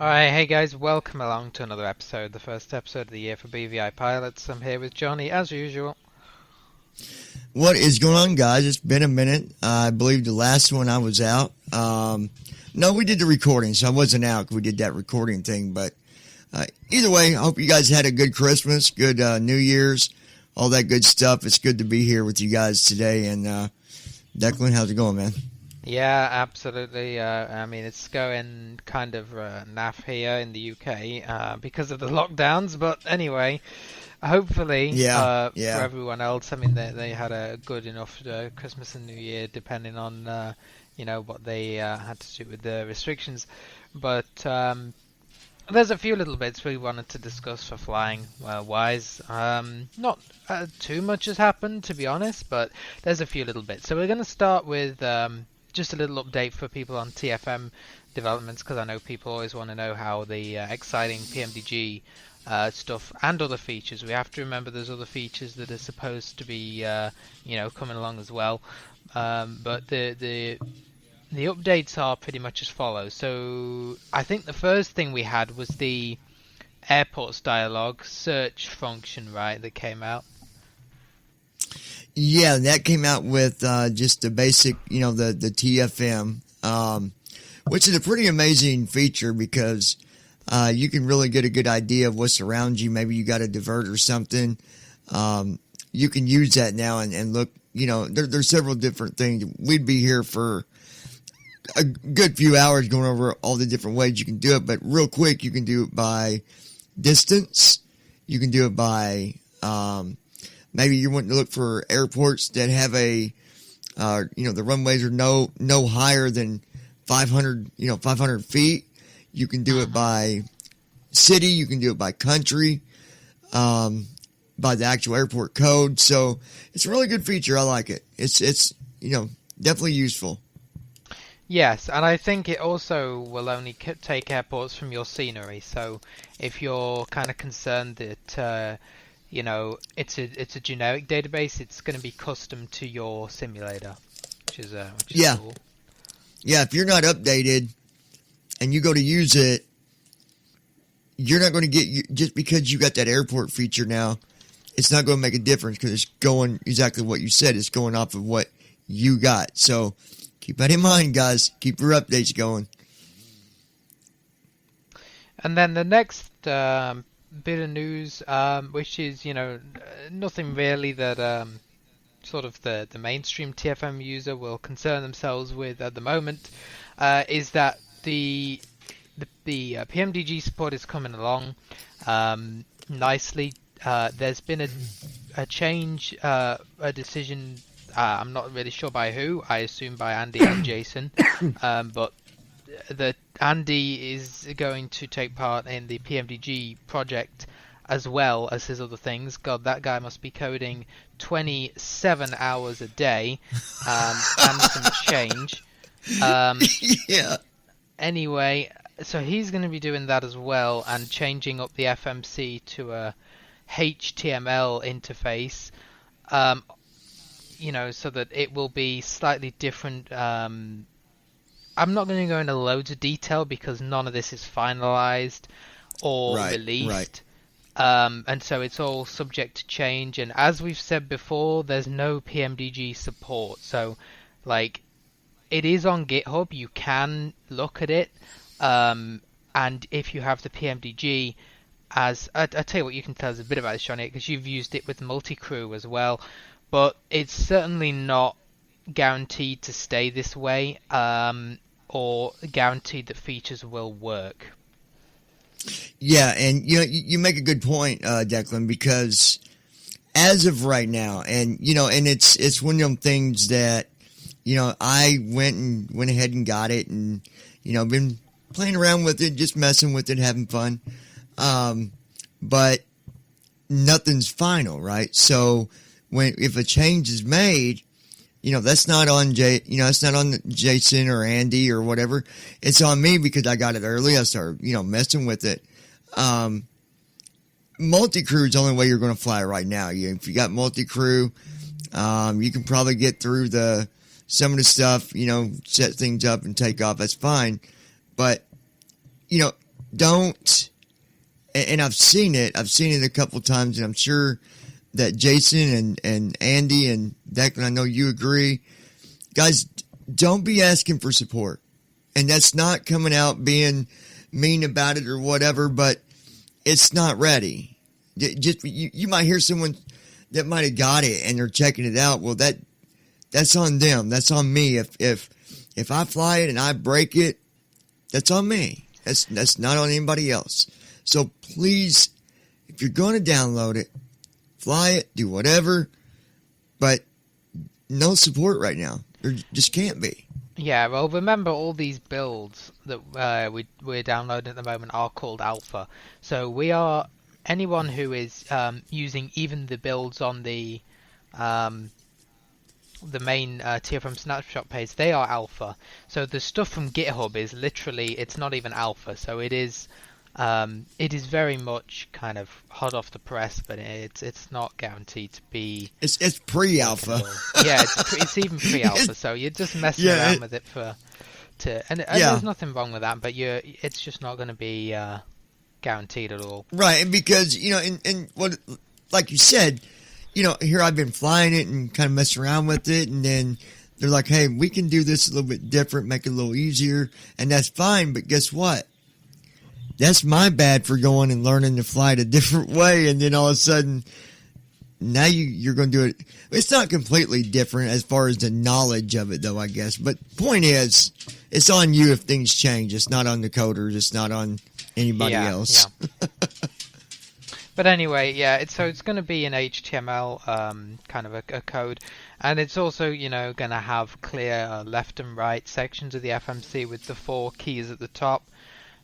Alright, hey guys, welcome along to another episode, the first episode of the year for BVI Pilots. I'm here with Johnny, as usual. What is going on, guys? It's been a minute. I believe the last one I was out. No, we did the recording, so I wasn't out. We did that recording thing, but either way, I hope you guys had a good Christmas, good New Year's, all that good stuff. It's good to be here with you guys today. And Declan, how's it going, man? Yeah, absolutely. I mean, it's going kind of naff here in the UK because of the lockdowns, but anyway, hopefully Yeah. for everyone else, I mean, they had a good enough Christmas and New Year, depending on what they had to do with the restrictions. But there's a few little bits we wanted to discuss for flying wise. Not too much has happened, to be honest, but there's a few little bits. So we're going to start with just a little update for people on TFM developments, because I know people always want to know how the exciting PMDG stuff and other features. We have to remember there's other features that are supposed to be coming along as well. But the updates are pretty much as follows. So I think the first thing we had was the airports dialogue search function, right, that came out. Yeah, that came out with just the basic, the TFM, which is a pretty amazing feature because you can really get a good idea of what's around you. Maybe you got to divert or something. You can use that now and look, there's several different things. We'd be here for a good few hours going over all the different ways you can do it. But real quick, you can do it by distance. You can do it by maybe you want to look for airports that have the runways are no higher than 500 feet. You can do it by city. You can do it by country, by the actual airport code. So it's a really good feature. I like it. It's definitely useful. Yes, and I think it also will only take airports from your scenery. So if you're kind of concerned that it's a generic database, it's going to be custom to your simulator, which is cool. Yeah, if you're not updated and you go to use it, you're not going to get, just because you got that airport feature now, it's not going to make a difference because it's going exactly what you said. It's going off of what you got. So keep that in mind, guys. Keep your updates going. And then the next bit of news, which is, nothing really that sort of the mainstream TFM user will concern themselves with at the moment, is that the PMDG support is coming along nicely. There's been a change, a decision, I'm not really sure by who, I assume by Andy and Jason, but Andy is going to take part in the PMDG project as well as his other things. God, that guy must be coding 27 hours a day and some change. Yeah. Anyway, so he's going to be doing that as well and changing up the FMC to a HTML interface, so that it will be slightly different. I'm not going to go into loads of detail because none of this is finalized or released. Right. And so it's all subject to change. And as we've said before, there's no PMDG support. So, it is on GitHub. You can look at it. And if you have the PMDG, I tell you what, you can tell us a bit about this, Johnny, because you've used it with multi-crew as well. But it's certainly not guaranteed to stay this way. Or guaranteed that features will work. Yeah, and you make a good point, Declan, because as of right now, and it's one of them things that I went ahead and got it, and been playing around with it, just messing with it, having fun, but nothing's final, right? So if a change is made, that's not on it's not on Jason or Andy or whatever. It's on me because I got it early. I started, messing with it. Multi-crew is the only way you're going to fly right now. If you got multi-crew, you can probably get through some of the stuff, set things up and take off. That's fine. But, don't, and I've seen it a couple times, and I'm sure that Jason and Andy and Declan, I know you agree. Guys, don't be asking for support. And that's not coming out being mean about it or whatever, but it's not ready. Just you might hear someone that might have got it and they're checking it out. Well, that's on them. That's on me. If I fly it and I break it, that's on me. That's not on anybody else. So please, if you're going to download it, fly it, do whatever, but no support right now. There just can't be. Yeah, well, remember all these builds that we're downloading at the moment are called alpha. So anyone who is using even the builds on the main TFM snapshot page, they are alpha. So the stuff from GitHub is literally, it's not even alpha. So it is very much kind of hot off the press, but it's not guaranteed to be. It's pre-alpha. Yeah, it's even pre-alpha. So you're just messing around with it and there's nothing wrong with that, but it's just not going to be guaranteed at all. Right, and because and what, like you said, here I've been flying it and kind of messing around with it, and then they're like, hey, we can do this a little bit different, make it a little easier, and that's fine, but guess what? That's my bad for going and learning to fly it a different way, and then all of a sudden, now you're going to do it. It's not completely different as far as the knowledge of it, though, I guess. But point is, it's on you if things change. It's not on the coders. It's not on anybody else. Yeah. But anyway, it's going to be an HTML kind of a code, and it's also going to have clear left and right sections of the FMC with the 4 keys at the top,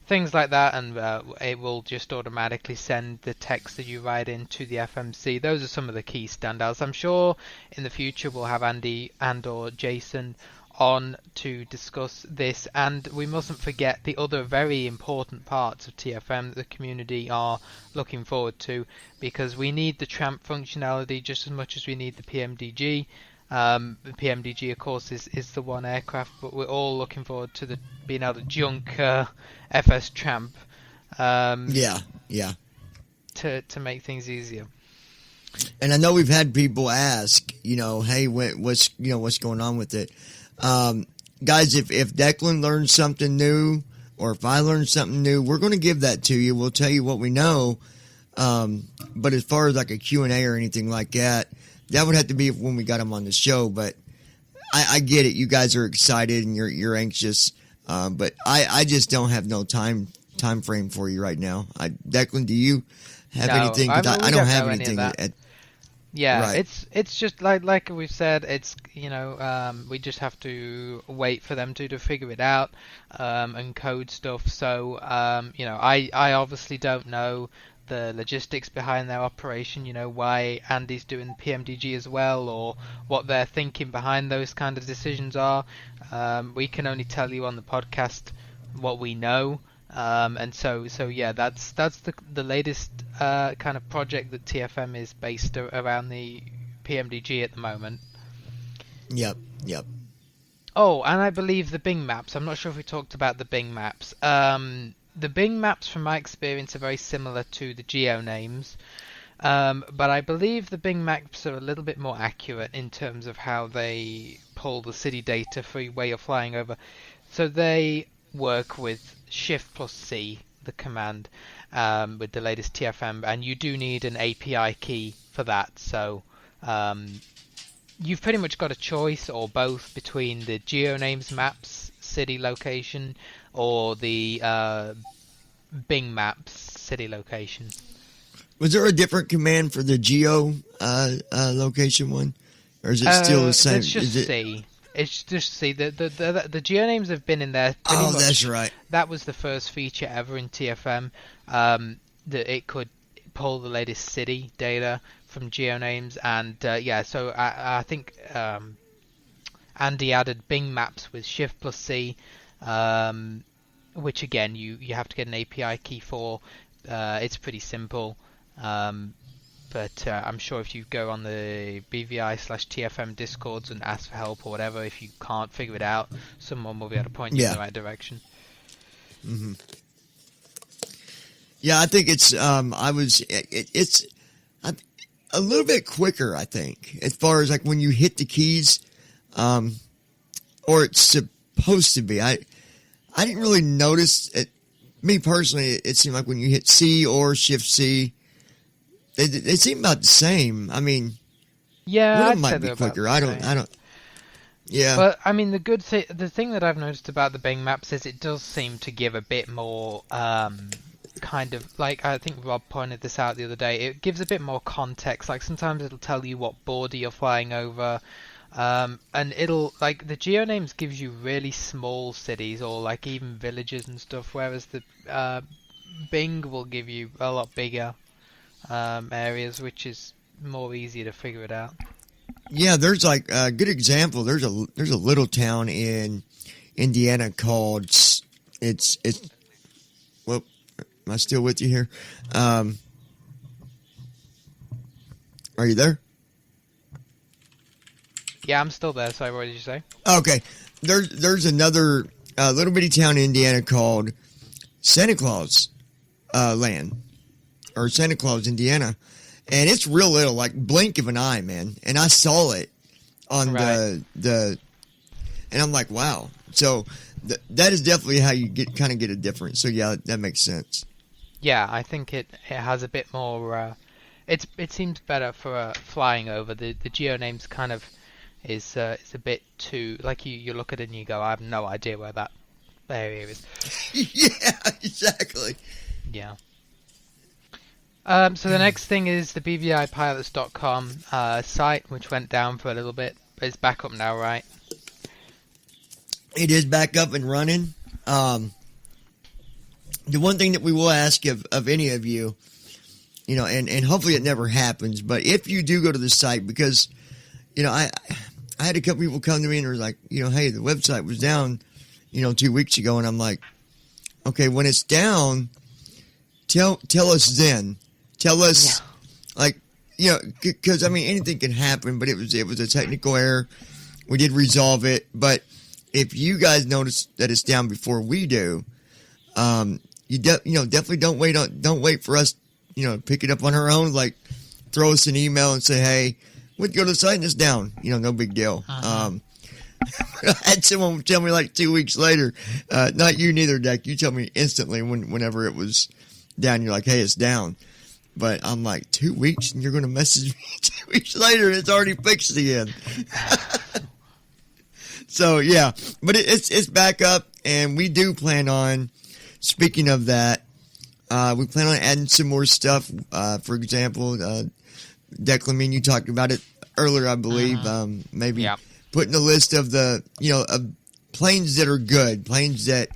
things like that, and it will just automatically send the text that you write into the FMC. Those are some of the key standouts. I'm sure in the future we'll have Andy and/or Jason on to discuss this, and we mustn't forget the other very important parts of TFM that the community are looking forward to, because we need the tramp functionality just as much as we need the PMDG. The PMDG, of course, is the one aircraft, but we're all looking forward to being able to junk FS Tramp. To make things easier. And I know we've had people ask, hey, what's going on with it? Guys, if Declan learns something new, or if I learn something new, we're going to give that to you. We'll tell you what we know. But as far as like a Q&A or anything like that, that would have to be when we got him on the show. But I get it. You guys are excited and you're anxious. But I just don't have no time frame for you right now. Declan, do you have anything? I don't have anything. Right. It's just like we've said. It's we just have to wait for them to figure it out and code stuff. So I obviously don't know the logistics behind their operation, why Andy's doing PMDG as well, or what they're thinking behind those kind of decisions are. We can only tell you on the podcast what we know, and so that's the latest kind of project that TFM is based around the PMDG at the moment. Yep. Oh, and I believe the Bing maps. I'm not sure if we talked about the Bing maps. The Bing maps, from my experience, are very similar to the geo names, but I believe the Bing maps are a little bit more accurate in terms of how they pull the city data for where you're flying over. So they work with Shift plus C, the command, with the latest TFM, and you do need an API key for that. So you've pretty much got a choice or both between the GeoNames maps city location or the Bing maps city location. Was there a different command for the geo location one, or is it still the same? It's just C. It's just C. The GeoNames have been in there. Oh, much. That's right. That was the first feature ever in TFM. That it could pull the latest city data from GeoNames, and so I think Andy added Bing maps with Shift plus C, which again you have to get an API key for. It's pretty simple, but I'm sure if you go on the BVI/TFM Discords and ask for help or whatever, if you can't figure it out, someone will be able to point you in the right direction. Mm-hmm. Yeah, I think it's it's a little bit quicker. I think as far as like when you hit the keys, or it's supposed to be. I didn't really notice it. Me personally, it seemed like when you hit C or Shift C, they seem about the same. I mean, Yeah, one of I'd them say might be they're about quicker. the I same. don't. Yeah. But I mean, the thing that I've noticed about the Bing Maps is it does seem to give a bit more, kind of like I think Rob pointed this out the other day. It gives a bit more context. Like sometimes it'll tell you what border you're flying over, and it'll like the geo names gives you really small cities or like even villages and stuff, whereas the Bing will give you a lot bigger areas, which is more easier to figure it out. Yeah, there's like a good example. There's a little town in Indiana called it's well, am I still with you here? Are you there? Yeah, I'm still there. Sorry, what did you say? Okay, there's another little bitty town in Indiana called Santa Claus Land or Santa Claus, Indiana, and it's real little, like blink of an eye, man. And I saw it on Right. the and I'm like, wow. So that is definitely how you get a difference. So yeah, that makes sense. Yeah, I think it has a bit more. It seems better for flying over. The geo names kind of is a bit too like you look at it and you go, I have no idea where that area is. Yeah, exactly. Yeah. So the next thing is the bvipilots.com site, which went down for a little bit, but it's back up now, right? It is back up and running. The one thing that we will ask of any of you, and hopefully it never happens, but if you do go to the site, because, I had a couple people come to me and were like, hey, the website was down, 2 weeks ago. And I'm like, okay, when it's down, tell us then. Tell us, because, I mean, anything can happen, but it was a technical error. We did resolve it. But if you guys notice that it's down before we do, definitely don't wait for us, to pick it up on our own. Like, throw us an email and say, hey, we'd go to the site and it's down. No big deal. Uh-huh. I had someone tell me like 2 weeks later, not you neither, Deck. You tell me instantly whenever it was down. You're like, hey, it's down. But I'm like, 2 weeks and you're going to message me 2 weeks later and it's already fixed again. So yeah, but it's back up, and we do plan on. Speaking of that, we plan on adding some more stuff. For example, Declan, you talked about it earlier, I believe. Maybe putting a list of the of planes that are good, planes that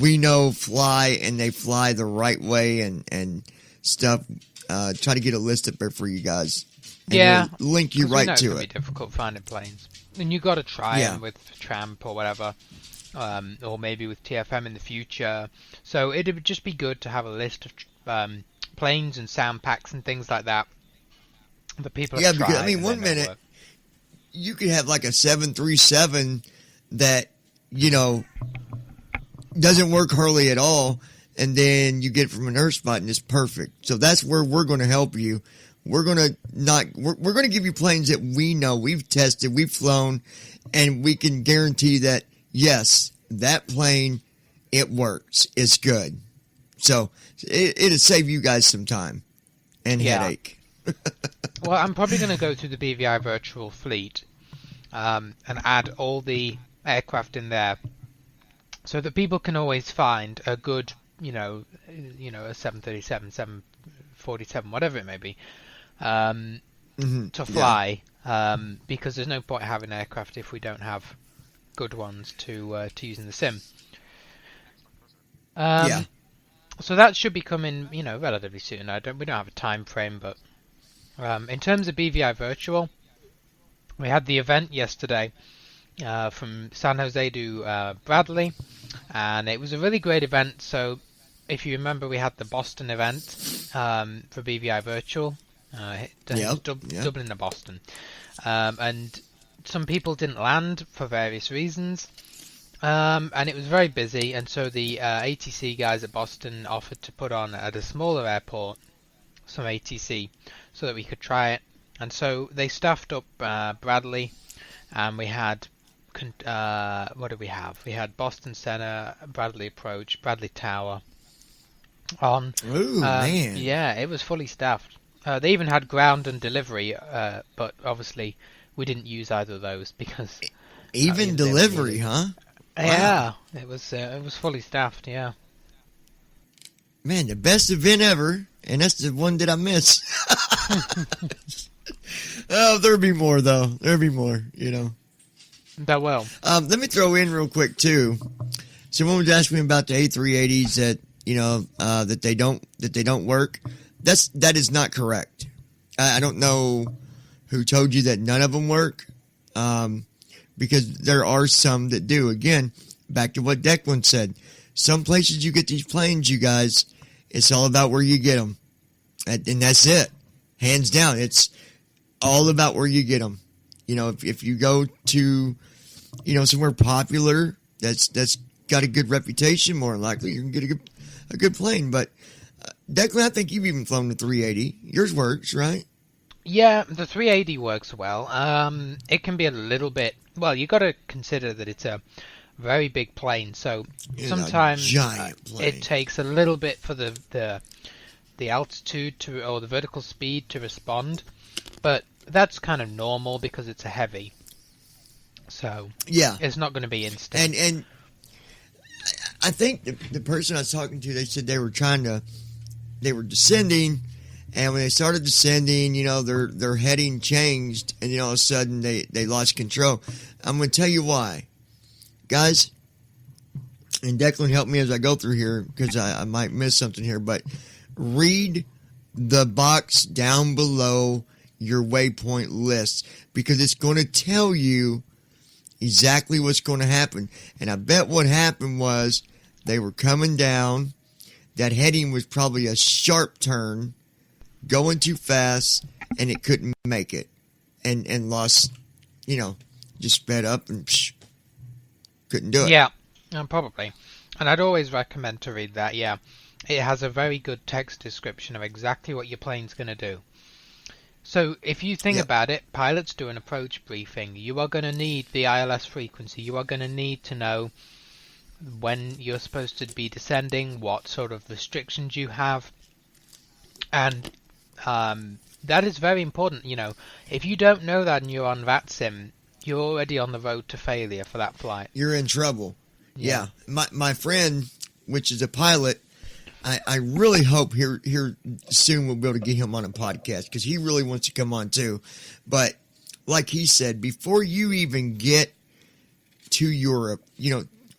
we know fly and they fly the right way and stuff. Try to get a list up there for you guys. And we'll link you right to it. It's be difficult finding planes, and you got to try them with Tramp or whatever, or maybe with TFM in the future. So it would just be good to have a list of planes and sound packs and things like that. The people have tried. Because I mean, one minute you could have like a 737 that doesn't work hardly at all, and then you get it from an Earth spot and it's perfect. So that's where we're going to help you. We're going to give you planes that we know, we've tested, we've flown, and we can guarantee that, yes, that plane, it works. It's good. So it'll save you guys some time and headache. Well, I'm probably going to go through the BVI virtual fleet and add all the aircraft in there so that people can always find a good, a 737, 747, whatever it may be, to fly, because there's no point having aircraft if we don't have good ones to use in the sim. So that should be coming, relatively soon. We don't have a time frame, but in terms of BVI Virtual, we had the event yesterday from San Jose to Bradley, and it was a really great event. So if you remember, we had the Boston event for BVI Virtual, Dublin to Boston, and some people didn't land for various reasons. And it was very busy, and so the ATC guys at Boston offered to put on at a smaller airport some ATC so that we could try it. And so they staffed up Bradley, and we had what did we have? We had Boston Center, Bradley Approach, Bradley Tower on. Ooh, man. Yeah, it was fully staffed. They even had ground and delivery, but obviously we didn't use either of those because Even delivery, huh? Yeah, it was fully staffed. Yeah. Man, the best event ever, and that's the one that I missed. Oh, there'll be more though. There'll be more, That will. Let me throw in real quick too. Someone was asking me about the A380s that that they don't work. That is not correct. I don't know who told you that none of them work, because there are some that do. Again, back to what Declan said. Some places you get these planes, you guys, it's all about where you get them, and that's it, hands down. It's all about where you get them. If you go to somewhere popular that's got a good reputation, more than likely you're gonna get a good plane. But Declan, I think you've even flown the 380. Yours works, right? Yeah, the 380 works well. It can be a little bit. Well, you got to consider that it's a very big plane, so It's sometimes a giant plane. it takes a little bit for the altitude or the vertical speed to respond. But that's kind of normal because it's a heavy. So Yeah, it's not going to be instant. and I think the person I was talking to, they said they were descending, and when they started descending, their heading changed, and all of a sudden they lost control. I'm going to tell you why, guys. And Declan, help me as I go through here because I might miss something here. But read the box down below your waypoint list because it's going to tell you exactly what's going to happen. And I bet what happened was they were coming down. That heading was probably a sharp turn, going too fast, and it couldn't make it. And lost, just sped up and couldn't do it. Yeah, probably. And I'd always recommend to read that, yeah. It has a very good text description of exactly what your plane's going to do. So if you think about it, pilots do an approach briefing. You are going to need the ILS frequency. You are going to need to know when you're supposed to be descending, what sort of restrictions you have. And that is very important. If you don't know that and you're on VATSIM, you're already on the road to failure for that flight. You're in trouble. Yeah. My friend, which is a pilot, I really hope here soon we'll be able to get him on a podcast because he really wants to come on too. But like he said, before you even get to Europe,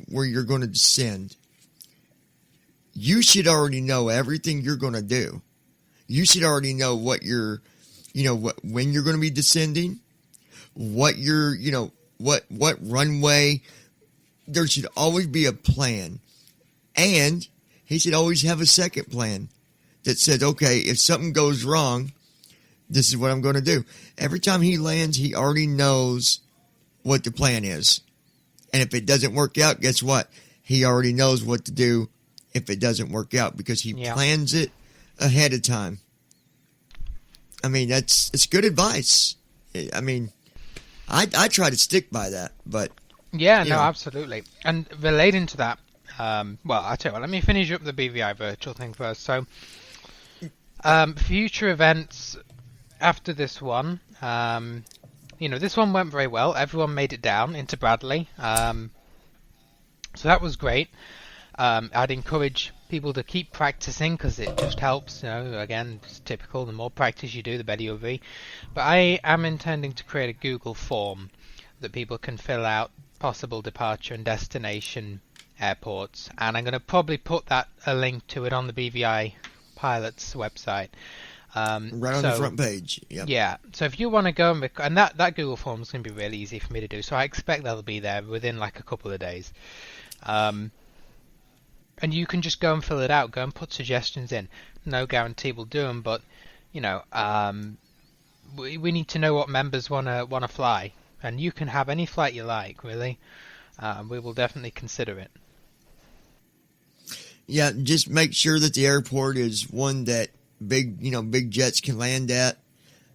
where you're going to descend, you should already know everything you're going to do. You should already know what you're, when you're going to be descending, what you're, what runway. There should always be a plan. And he should always have a second plan that says, okay, if something goes wrong, this is what I'm going to do. Every time he lands, he already knows what the plan is. And if it doesn't work out, guess what? He already knows what to do if it doesn't work out because he plans it ahead of time. I mean, it's good advice. I mean, I try to stick by that, but... Yeah, no, absolutely. And relating to that, well, I'll tell you what, let me finish up the BVI virtual thing first. So, future events after this one, this one went very well. Everyone made it down into Bradley. So that was great. I'd encourage people to keep practicing because it just helps. Again, it's typical. The more practice you do, the better you'll be. But I am intending to create a Google form that people can fill out possible departure and destination airports, and I'm going to probably put a link to it on the BVI pilots website. Right on the front page. Yep. Yeah. So if you want to go and that Google form is going to be really easy for me to do. So I expect that'll be there within like a couple of days. And you can just go and fill it out. Go and put suggestions in. No guarantee we'll do them, but we need to know what members want to fly. And you can have any flight you like, really. and we will definitely consider it. Yeah, just make sure that the airport is one that big jets can land at.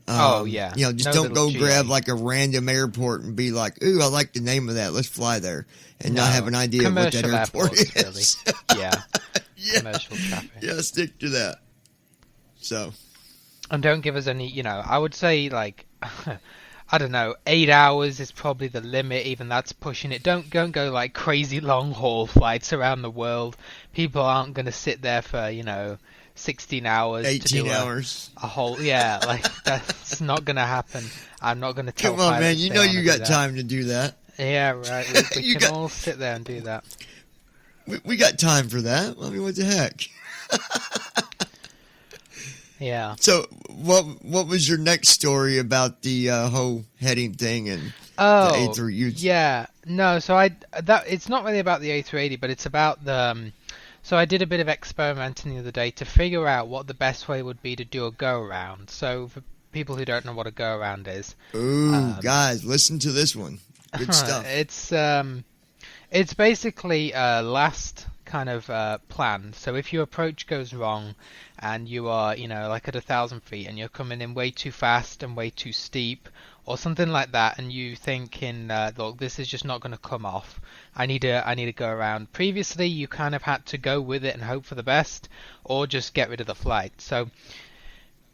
Oh yeah, Just no don't little go GA. grab like a random airport and be like, "Ooh, I like the name of that. Let's fly there," and not have an idea of what that airport is. Really. Yeah. Yeah. Commercial traffic. Yeah, stick to that. So. And don't give us any. I would say like, I don't know, 8 hours is probably the limit. Even that's pushing it. Don't go like crazy long haul flights around the world. People aren't going to sit there for 16 hours 18 to do hours. A whole, like that's not going to happen. I'm not going to tell. Come on, man. pilots You got time to do that. Yeah, right. We can all sit there and do that. We got time for that. I mean, what the heck? Yeah. So, what was your next story about the whole heading thing and the A380? Yeah. No, so it's not really about the A380, but it's about the. So I did a bit of experimenting the other day to figure out what the best way would be to do a go around. So for people who don't know what a go around is, guys, listen to this one. Good stuff. It's basically a last kind of plan. So if your approach goes wrong and you are, like at 1,000 feet and you're coming in way too fast and way too steep or something like that, and you thinking, look, this is just not going to come off. I need to go around. Previously, you kind of had to go with it and hope for the best, or just get rid of the flight. So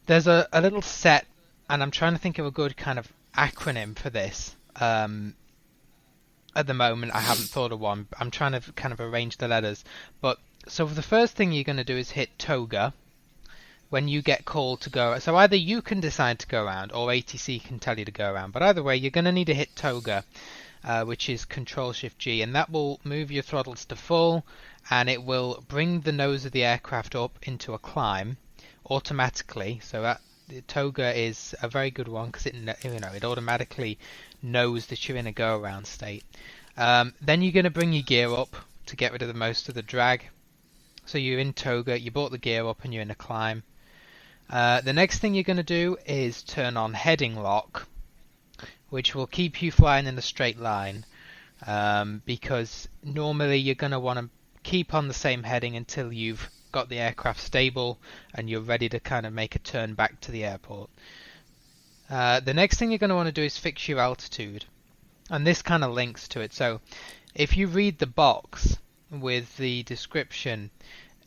there's a little set, and I'm trying to think of a good kind of acronym for this. At the moment, I haven't thought of one. I'm trying to kind of arrange the letters. But so the first thing you're going to do is hit toga when you get called to go. So either you can decide to go around, or ATC can tell you to go around. But either way, you're going to need to hit toga, which is Control-Shift-G, and that will move your throttles to full, and it will bring the nose of the aircraft up into a climb automatically. So that toga is a very good one because it automatically knows that you're in a go around state. Then you're going to bring your gear up to get rid of the most of the drag. So you're in toga, you brought the gear up, and you're in a climb. The next thing you're going to do is turn on heading lock, which will keep you flying in a straight line, because normally you're going to want to keep on the same heading until you've got the aircraft stable and you're ready to kind of make a turn back to the airport. The next thing you're going to want to do is fix your altitude, and this kind of links to it. So if you read the box with the description,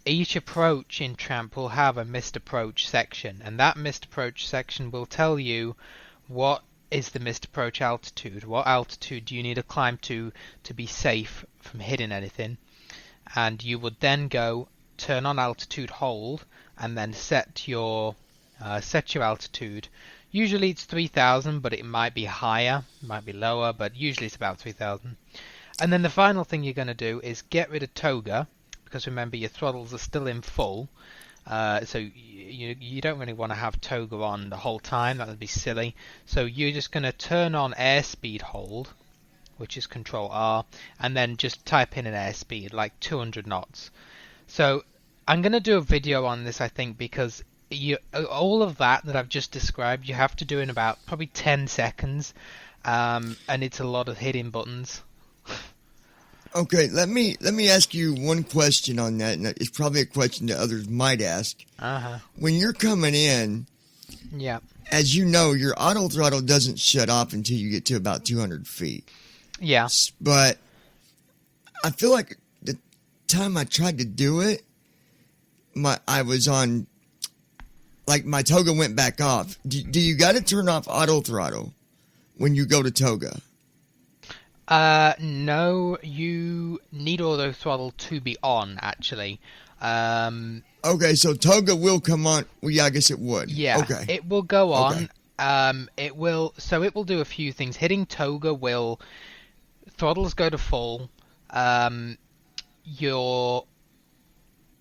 each approach in Tramp will have a missed approach section, and that missed approach section will tell you what is the missed approach altitude, what altitude do you need to climb to be safe from hitting anything, and you would then go turn on altitude hold and then set your altitude. Usually it's 3,000, but it might be higher, might be lower, but usually it's about 3,000. And then the final thing you're going to do is get rid of toga, because remember your throttles are still in full, so you don't really want to have toga on the whole time. That would be silly. So you're just going to turn on airspeed hold, which is Control R, and then just type in an airspeed like 200 knots. So I'm going to do a video on this, I think, because all of that I've just described you have to do in about probably 10 seconds, and it's a lot of hitting buttons. Okay, let me ask you one question on that, and it's probably a question that others might ask. When you're coming in, yeah, as you know, your auto throttle doesn't shut off until you get to about 200 feet. Yeah. But I feel like the time I tried to do it, I was on, like my toga went back off. Do you got to turn off auto throttle when you go to toga? No, you need auto throttle to be on, actually. Okay, so toga will come on. Well, yeah, I guess it would. Yeah, okay. It will go on. Okay. It will do a few things. Hitting toga will, throttles go to full. Your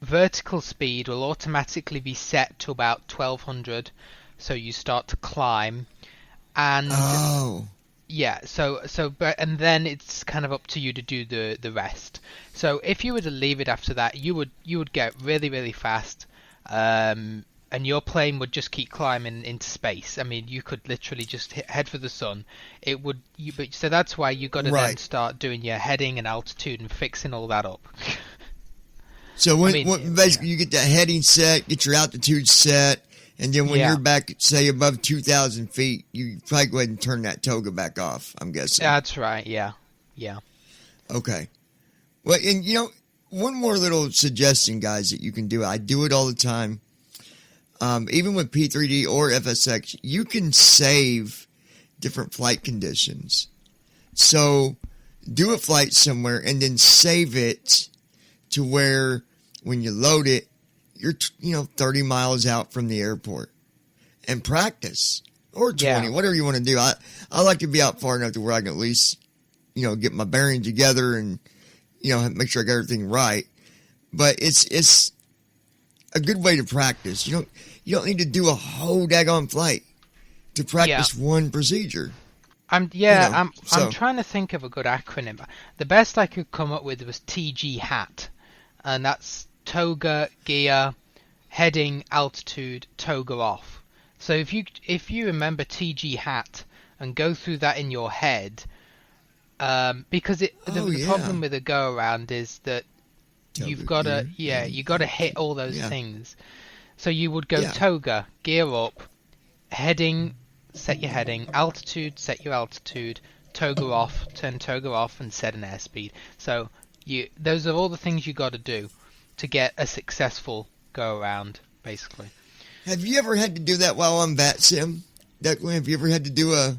vertical speed will automatically be set to about 1200, so you start to climb. And yeah, and then it's kind of up to you to do the rest. So if you were to leave it after that, you would get really, really fast. and your plane would just keep climbing into space. I mean, you could literally just head for the sun. It would, so that's why you got to then start doing your heading and altitude and fixing all that up. So basically you get the heading set, get your altitude set, and then when you're back, say above 2,000 feet, you probably go ahead and turn that toga back off, I'm guessing. That's right. Yeah. Okay. Well, and one more little suggestion, guys, that you can do. I do it all the time. Even with P3D or FSX, you can save different flight conditions. So do a flight somewhere and then save it to where when you load it, you're 30 miles out from the airport, and practice, or 20, whatever you want to do. I like to be out far enough to where I can at least get my bearings together and make sure I got everything right. But it's a good way to practice. You don't need to do a whole daggone flight to practice one procedure. I'm trying to think of a good acronym. The best I could come up with was TG HAT, and that's toga, gear, heading, altitude, toga off. So if you remember TG HAT and go through that in your head, because the problem with a go around is that you've got to hit all those things. So you would go toga, gear up, heading, set your heading, altitude, set your altitude, toga off, turn toga off, and set an airspeed. So those are all the things you got to do to get a successful go around, basically. Have you ever had to do that while on VATSIM? Have you ever had to do a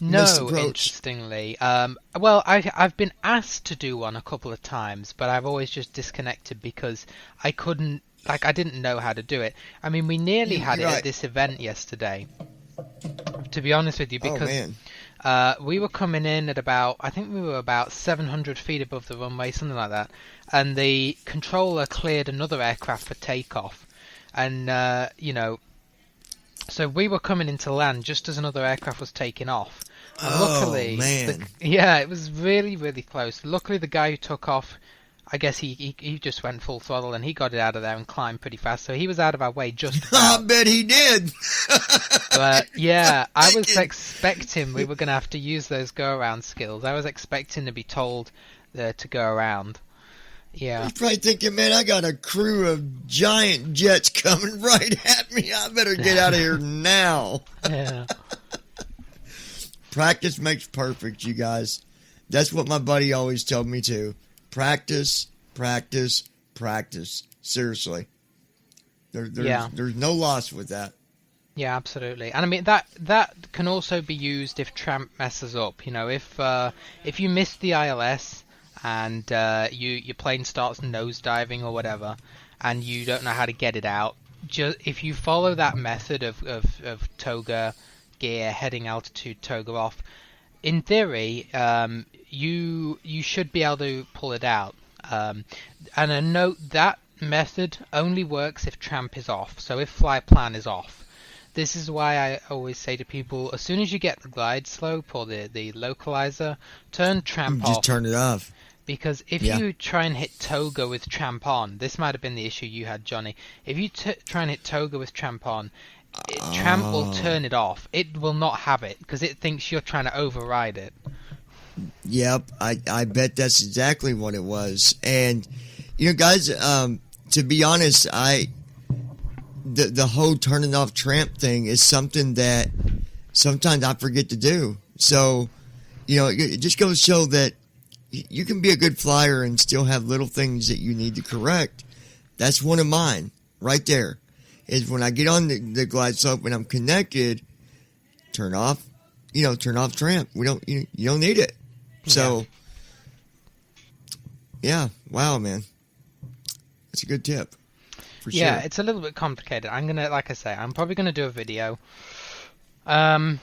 No, interestingly. Well, I've been asked to do one a couple of times, but I've always just disconnected because I didn't know how to do it. I mean, we nearly had it at this event yesterday, to be honest with you, because we were coming in at about 700 feet above the runway, something like that, and the controller cleared another aircraft for takeoff, and so we were coming into land just as another aircraft was taking off. And luckily, it was really, really close. Luckily, the guy who took off, I guess he just went full throttle and he got it out of there and climbed pretty fast. So he was out of our way just about. I bet he did. But yeah, I was expecting we were going to have to use those go-around skills. I was expecting to be told to go around. Yeah. He's probably thinking, man, I got a crew of giant jets coming right at me. I better get out of here now. Yeah. Practice makes perfect, you guys. That's what my buddy always told me too. Practice, practice, practice. Seriously. There's no loss with that. Yeah, absolutely. And I mean that can also be used if Tramp messes up. If you miss the ILS and your plane starts nosediving or whatever, and you don't know how to get it out, if you follow that method of toga, gear, heading, altitude, toga off, in theory, you should be able to pull it out. And a note, that method only works if Tramp is off. So if fly plan is off. This is why I always say to people, as soon as you get the glide slope or the localizer, turn Tramp off. Just turn it off. Because if you try and hit toga with Tramp on, this might have been the issue you had, Johnny. If you try and hit toga with Tramp on, Tramp will turn it off. It will not have it because it thinks you're trying to override it. Yep, I bet that's exactly what it was. And guys, to be honest, the whole turning off Tramp thing is something that sometimes I forget to do. So, it just goes to show that you can be a good flyer and still have little things that you need to correct. That's one of mine right there. Is when I get on the glide slope when I'm connected, turn off Tramp. You don't need it. So, yeah, wow, man, that's a good tip. For sure. It's a little bit complicated. I'm probably gonna do a video. And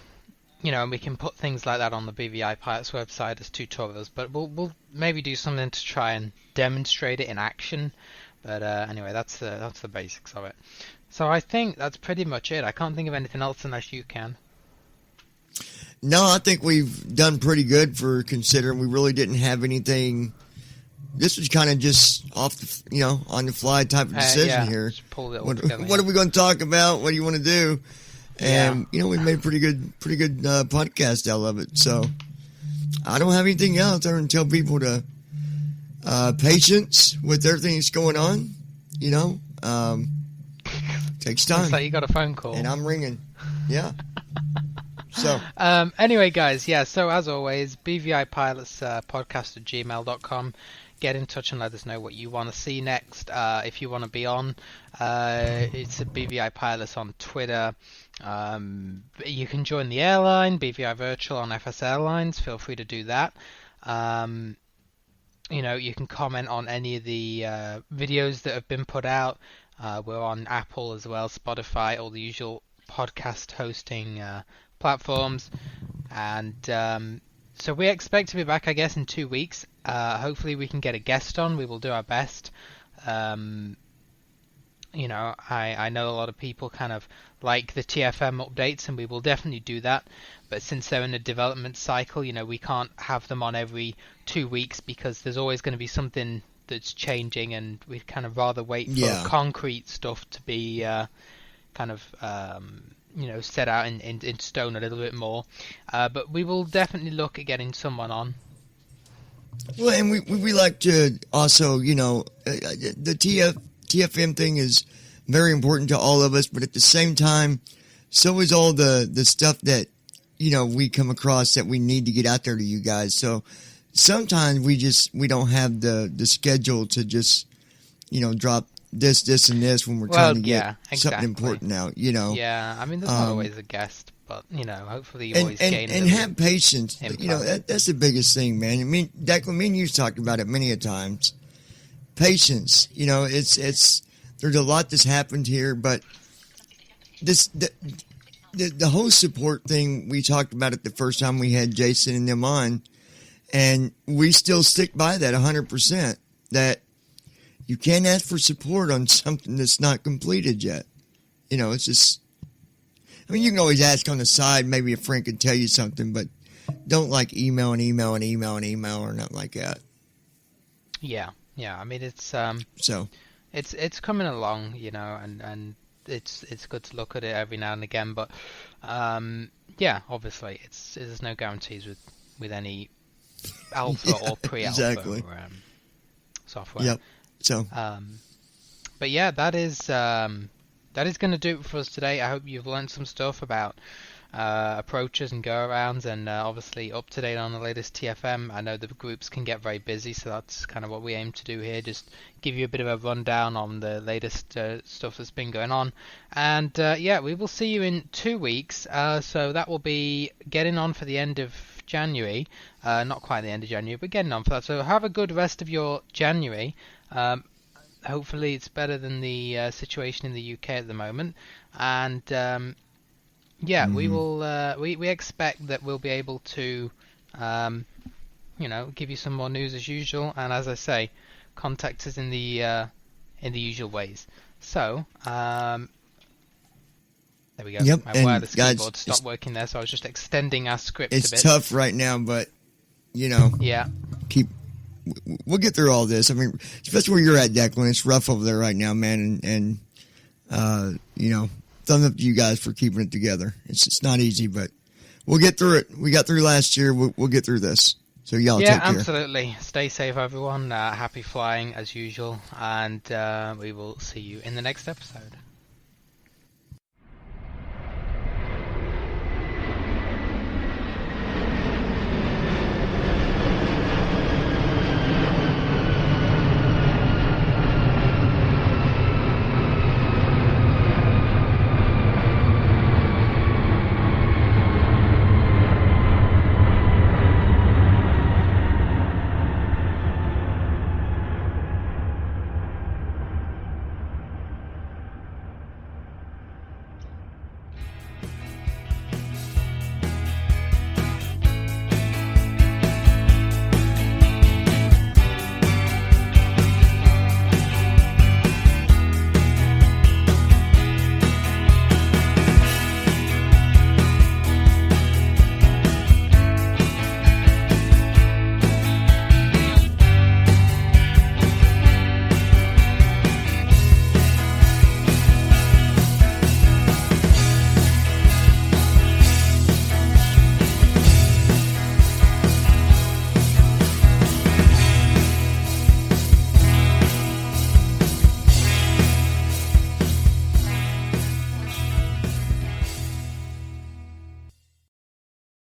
we can put things like that on the BVI Pilots website as tutorials, but we'll maybe do something to try and demonstrate it in action. But anyway, that's the basics of it. So I think that's pretty much it. I can't think of anything else unless you can. No, I think we've done pretty good for considering we really didn't have anything this was kind of just off the, on the fly type of decision here. Just pulled it all What together, are we going to talk about? What do you want to do? And we made a pretty good podcast out of it. So I don't have anything else other than tell people to patience with everything that's going on. Takes time. Looks like you got a phone call, and I'm ringing. Yeah. So anyway, guys, so as always, bvipilots podcast@gmail.com. Get in touch and let us know what you want to see next. If you want to be on, it's a BVI Pilots on Twitter. You can join the airline, BVI Virtual on FS Airlines. Feel free to do that. You can comment on any of the videos that have been put out. We're on Apple as well, Spotify, all the usual podcast hosting platforms. And so we expect to be back, I guess, in 2 weeks. Hopefully we can get a guest on. We will do our best. I know a lot of people kind of like the TFM updates, and we will definitely do that. But since they're in a development cycle, we can't have them on every 2 weeks because there's always going to be something that's changing, and we'd kind of rather wait for concrete stuff to be set out in stone a little bit more. But we will definitely look at getting someone on. Well, and we like to also, the TFM thing is very important to all of us, but at the same time, so is all the stuff that, we come across that we need to get out there to you guys. So sometimes we don't have the schedule to just, drop this, and this when we're trying to get something important out, Yeah, I mean, there's not always a guest, but, hopefully you always gain and have patience. That's the biggest thing, man. I mean, Declan, me and you've talked about it many a times. Patience, it's there's a lot that's happened here, but the whole support thing, we talked about it the first time we had Jason and them on, and we still stick by that 100%, that you can't ask for support on something that's not completed yet. It's just, I mean, you can always ask on the side, maybe a friend can tell you something, but don't email or nothing like that. Yeah. I mean, it's so it's coming along, and it's good to look at it every now and again. But obviously, there's no guarantees with any alpha or pre-alpha software. Yep. So, but yeah, that is going to do it for us today. I hope you've learned some stuff about approaches and go-arounds, and obviously up to date on the latest TFM. I know the groups can get very busy, so that's kind of what we aim to do here, just give you a bit of a rundown on the latest stuff that's been going on. And we will see you in 2 weeks, so that will be getting on for the end of January, not quite the end of January, but getting on for that. So have a good rest of your January. Hopefully it's better than the situation in the UK at the moment, and we will. We expect that we'll be able to, give you some more news as usual, and as I say, contact us in the usual ways. So, there we go. Yep, My and wireless guys, keyboard stopped working there, so I was just extending our script a bit. It's tough right now, but we'll get through all this. I mean, especially where you're at, Declan. It's rough over there right now, man, and thumbs up to you guys for keeping it together. It's not easy, but we'll get through it. We got through last year. We'll get through this. So y'all take care. Yeah, absolutely. Stay safe, everyone. Happy flying as usual, and we will see you in the next episode.